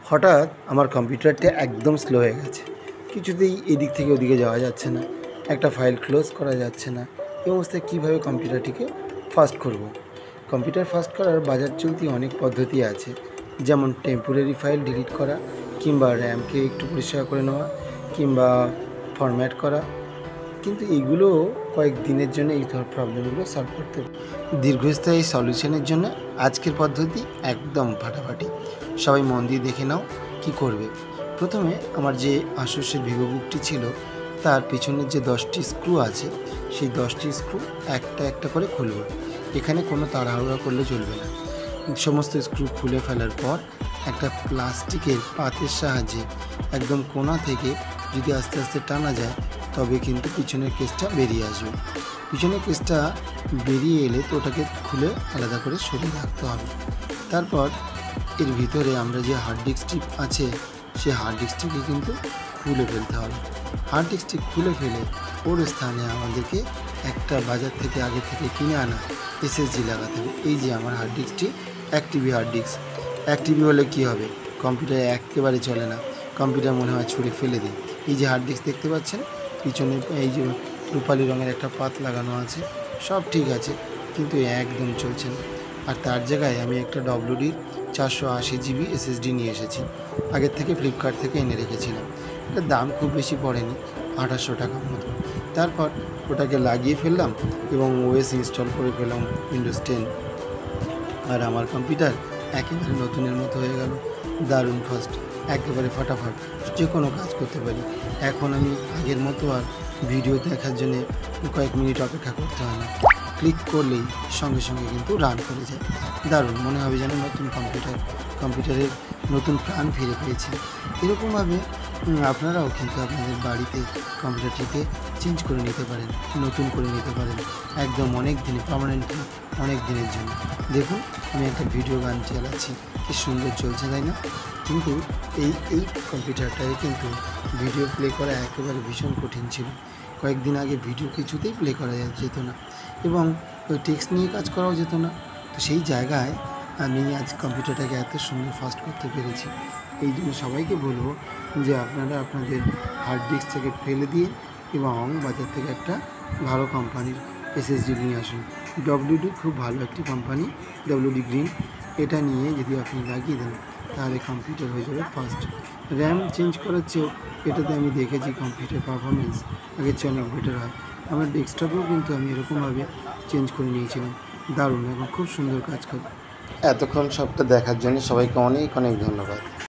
হঠাৎ আমার কম্পিউটারটা একদম স্লো হয়ে গেছে। কিছুতেই এদিক থেকে ওদিকে যাওয়া যাচ্ছে না, একটা ফাইল ক্লোজ করা যাচ্ছে না। এই অবস্থায় কীভাবে কম্পিউটারটিকে ফাস্ট করব? কম্পিউটার ফাস্ট করার বাজার চলতি অনেক পদ্ধতি আছে, যেমন টেম্পোরারি ফাইল ডিলিট করা, কিংবা র্যামকে একটু পরিষ্কার করে নেওয়া, কিংবা ফরম্যাট করা। কিন্তু এইগুলো কয়েক দিনের জন্য এই ধর প্রবলেমগুলো সলভ করতে হবে। দীর্ঘস্থায়ী সলিউশনের জন্য আজকের পদ্ধতি একদম ফাটাফাটি। সবাই মন দিয়ে দেখে নাও কি করবে। প্রথমে আমার যে আসুসের ভিভোবুকটি ছিল তার পিছনের যে 10টি স্ক্রু আছে, সেই 10টি স্ক্রু একটা একটা করে খুলব। এখানে কোনো তাড়াহুড়া করলে চলবে না। সমস্ত স্ক্রু খুলে ফেলার পর একটা প্লাস্টিকের পাতের সাহায্যে একদম কোণা থেকে যদি আস্তে আস্তে টানা যায়, তবে কিন্তু পিছনের কেসটা বেরিয়ে আসবে। পিছনের কেসটা বেরিয়ে এলে তো ওটাকে খুলে আলাদা করে সরিয়ে রাখতে হবে। তারপর এর ভিতরে আমরা যে হার্ড ডিস্কটি আছে, সেই হার্ড ডিস্কটিকে কিন্তু খুলে ফেলতে হবে। হার্ড ডিস্কটি খুলে ফেলে ওর স্থানে আমাদেরকে একটা বাজার থেকে আগে থেকে কিনে আনা এসএসডি লাগাতে হবে। এই যে আমার হার্ড ডিস্কটি 1 TB হার্ড ডিস্ক। 1 TB হলে কী হবে? কম্পিউটারে একেবারে চলে না, কম্পিউটার মনে হয় ছুঁড়ে ফেলে দিই। এই যে হার্ড ডিস্ক দেখতে পাচ্ছেন, পিছনে এই যে রূপালি রঙের একটা পাত লাগানো আছে, সব ঠিক আছে, কিন্তু একদম চলছে না। আর তার জায়গায় আমি একটা WD-র 480 GB SSD নিয়ে এসেছি। আগের থেকে ফ্লিপকার্ট থেকে এনে রেখেছিলাম। এটার দাম খুব বেশি পড়েনি, 2800 টাকার মতো। তারপর ওটাকে লাগিয়ে ফেললাম এবং OS ইনস্টল করে ফেললাম, উইন্ডোজ 10। আর আমার কম্পিউটার একেবারে নতুনের মতো হয়ে গেল। দারুণ ফাস্ট, একেবারে ফাটাফাট যে কোনো কাজ করতে পারি। এখন আমি আগের মতো আর ভিডিও দেখার জন্য কয়েক মিনিট অপেক্ষা করতে হয় না, ক্লিক করলেই সঙ্গে সঙ্গে কিন্তু রান করে যায়। দারুণ, মনে হবে যেন নতুন কম্পিউটারের নতুন প্রাণ ফিরে পেয়েছে। এরকমভাবে আপনারাও কিন্তু আপনাদের বাড়িতে কম্পিউটারটিকে চেঞ্জ করে নিতে পারেন, নতুন করে নিতে পারেন, একদম অনেক দিনে, পার্মানেন্টলি অনেক দিনের জন্য। দেখুন, আমি একটা ভিডিও গান চালাচ্ছি, কি সুন্দর চলছে, তাই না? কিন্তু এই কম্পিউটারটায় কিন্তু ভিডিও প্লে করা একেবারে ভীষণ কঠিন ছিল। কয়েকদিন আগে ভিডিও কিছুতেই প্লে করা যেত না, এবং ওই টেক্সট নিয়ে কাজ করাও যেত না। তো সেই জায়গায় আমি আজ কম্পিউটারটাকে এত সুন্দর ফাস্ট করতে পেরেছি। এই জন্য সবাইকে বলবো যে আপনারা আপনাদের হার্ড ডিস্ক থেকে ফেলে দিয়ে এবং বাজার থেকে একটা ভালো কোম্পানির SSD নিয়ে আসুন। WD খুব ভালো একটি কোম্পানি, WD গ্রিন। এটা নিয়ে যদি আপনি লাগিয়ে দেন, তাহলে কম্পিউটার হয়ে যাবে ফাস্ট। র্যাম চেঞ্জ করার চেয়েও এটাতে আমি দেখেছি কম্পিউটার পারফরমেন্স আগের চেয়ে অনেক বেটার হয়। আমার ডেস্কটপেও কিন্তু আমি এরকমভাবে চেঞ্জ করে নিয়েছিলাম। দারুণ এবং খুব সুন্দর কাজ করে। এতক্ষণ সবটা দেখার জন্য সবাইকে অনেক অনেক ধন্যবাদ।